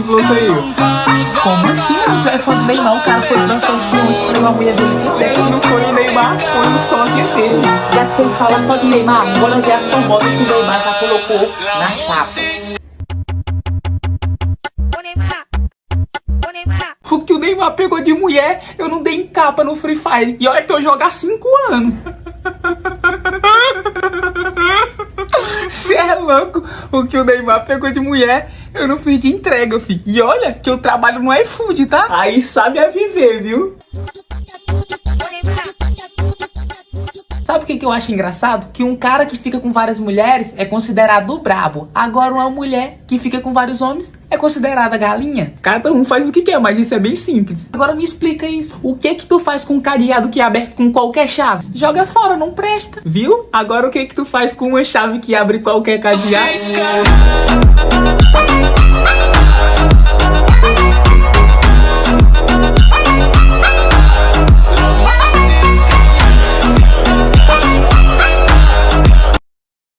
bloqueio. Como assim? Tu é fã do Neymar? O cara foi transferir onde traiu a mulher dele por 10. Não foi o Neymar, foi o sósia dele. Já que vocês falam só de Neymar, bora ver as famosas que o Neymar já colocou na chapa. O que o Neymar pegou de mulher, eu não dei em capa no Free Fire. E olha que eu jogo há 5 anos. Cê é louco. O que o Neymar pegou de mulher, eu não fiz de entrega, filho. E olha que eu trabalho no iFood, tá? Aí sabe a viver, viu? Sabe o que eu acho engraçado? Que um cara que fica com várias mulheres é considerado brabo. Agora uma mulher que fica com vários homens é considerada galinha. Cada um faz o que quer, mas isso é bem simples. Agora me explica isso. O que tu faz com um cadeado que é aberto com qualquer chave? Joga fora, não presta. Viu? Agora o que tu faz com uma chave que abre qualquer cadeado?